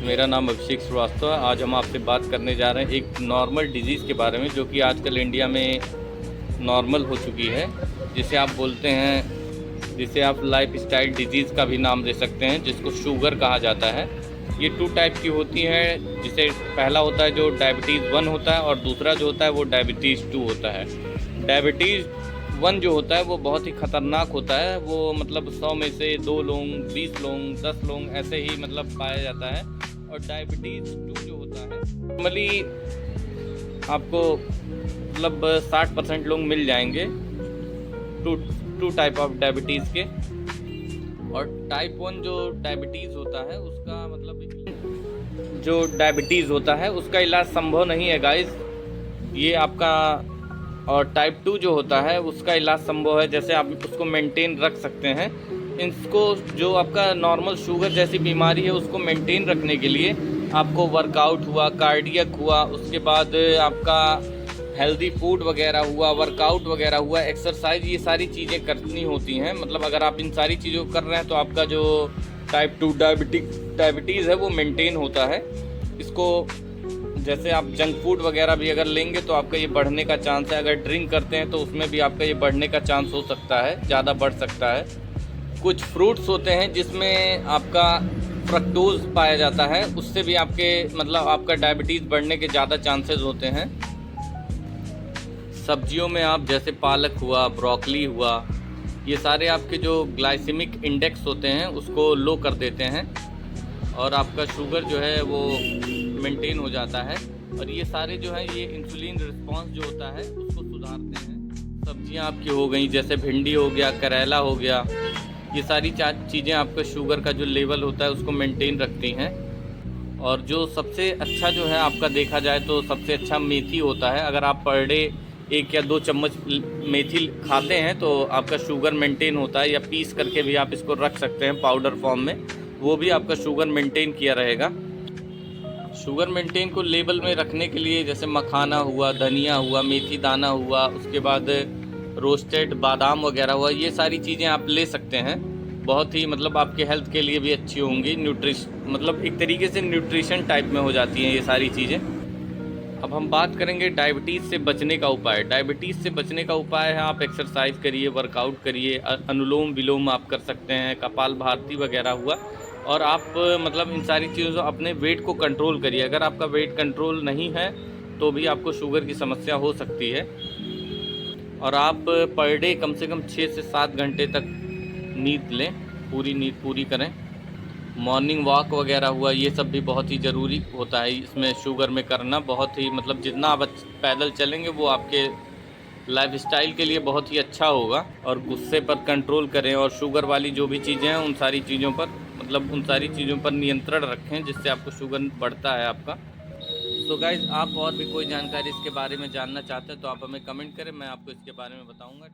मेरा नाम अभिषेक श्रीवास्तव है। आज हम आपसे बात करने जा रहे हैं एक नॉर्मल डिजीज़ के बारे में, जो कि आजकल इंडिया में नॉर्मल हो चुकी है, जिसे आप बोलते हैं, जिसे आप लाइफस्टाइल डिजीज़ का भी नाम दे सकते हैं, जिसको शुगर कहा जाता है। ये 2 टाइप की होती है, जिसे पहला होता है जो डायबिटीज़ 1 होता है, और दूसरा जो होता है वो डायबिटीज़ 2 होता है। डायबिटीज़ 1 जो होता है वो बहुत ही ख़तरनाक होता है। वो मतलब 100 में से 2 लोग, 20 लोग, 10 लोग ऐसे ही मतलब पाया जाता है। और डायबिटीज़ 2 जो होता है, नॉर्मली आपको मतलब 60% लोग मिल जाएंगे टू टाइप ऑफ डायबिटीज़ के। और टाइप 1 जो डायबिटीज़ होता है उसका मतलब, जो डायबिटीज़ होता है उसका इलाज संभव नहीं है गाइस, ये आपका। और टाइप 2 जो होता है उसका इलाज संभव है, जैसे आप उसको मेंटेन रख सकते हैं। इसको जो आपका नॉर्मल शुगर जैसी बीमारी है उसको मेंटेन रखने के लिए आपको वर्कआउट हुआ, कार्डियक हुआ, उसके बाद आपका हेल्दी फूड वगैरह हुआ, वर्कआउट वगैरह हुआ, एक्सरसाइज, ये सारी चीज़ें करनी होती हैं। मतलब अगर आप इन सारी चीज़ों को कर रहे हैं तो आपका जो टाइप 2 डायबिटीज़ है वो मेंटेन होता है। इसको जैसे आप जंक फूड वगैरह भी अगर लेंगे तो आपका ये बढ़ने का चांस है। अगर ड्रिंक करते हैं तो उसमें भी आपका ये बढ़ने का चांस हो सकता है, ज़्यादा बढ़ सकता है। कुछ फ्रूट्स होते हैं जिसमें आपका फ्रक्टोज पाया जाता है, उससे भी आपके मतलब आपका डायबिटीज़ बढ़ने के ज़्यादा चांसेस होते हैं। सब्जियों में आप जैसे पालक हुआ, ब्रोकली हुआ, ये सारे आपके जो ग्लाइसेमिक इंडेक्स होते हैं उसको लो कर देते हैं, और आपका शुगर जो है वो मेंटेन हो जाता है। और ये सारे जो है ये इंसुलिन रिस्पांस जो होता है उसको सुधारते हैं। सब्जियां आपकी हो गई, जैसे भिंडी हो गया, करेला हो गया, ये सारी चीज़ें आपका शुगर का जो लेवल होता है उसको मेंटेन रखती हैं। और जो सबसे अच्छा जो है आपका देखा जाए तो सबसे अच्छा मेथी होता है। अगर आप पर डे 1 या 2 चम्मच मेथी खाते हैं तो आपका शुगर मेंटेन होता है, या पीस करके भी आप इसको रख सकते हैं पाउडर फॉर्म में, वो भी आपका शुगर मेंटेन किया रहेगा। शुगर मेंटेन को लेवल में रखने के लिए जैसे मखाना हुआ, धनिया हुआ, मेथी दाना हुआ, उसके बाद रोस्टेड बादाम वगैरह हुआ, ये सारी चीज़ें आप ले सकते हैं। बहुत ही मतलब आपके हेल्थ के लिए भी अच्छी होंगी। मतलब एक तरीके से न्यूट्रिशन टाइप में हो जाती हैं ये सारी चीज़ें। अब हम बात करेंगे डायबिटीज़ से बचने का उपाय। डायबिटीज़ से बचने का उपाय है आप एक्सरसाइज करिए, वर्कआउट करिए, अनुलोम विलोम आप कर सकते हैं, कपालभाति वगैरह हुआ। और आप मतलब इन सारी चीज़ों से अपने वेट को कंट्रोल करिए। अगर आपका वेट कंट्रोल नहीं है तो भी आपको शुगर की समस्या हो सकती है। और आप पर डे कम से कम 6 से 7 घंटे तक नींद लें, पूरी नींद पूरी करें। मॉर्निंग वॉक वगैरह हुआ, ये सब भी बहुत ही ज़रूरी होता है इसमें शुगर में करना। बहुत ही मतलब जितना आप पैदल चलेंगे वो आपके लाइफस्टाइल के लिए बहुत ही अच्छा होगा। और गुस्से पर कंट्रोल करें, और शुगर वाली जो भी चीज़ें हैं उन सारी चीज़ों पर मतलब उन सारी चीज़ों पर नियंत्रण रखें, जिससे आपको शुगर बढ़ता है आपका। तो गाइज़, आप और भी कोई जानकारी इसके बारे में जानना चाहते हैं तो आप हमें कमेंट करें, मैं आपको इसके बारे में बताऊँगा।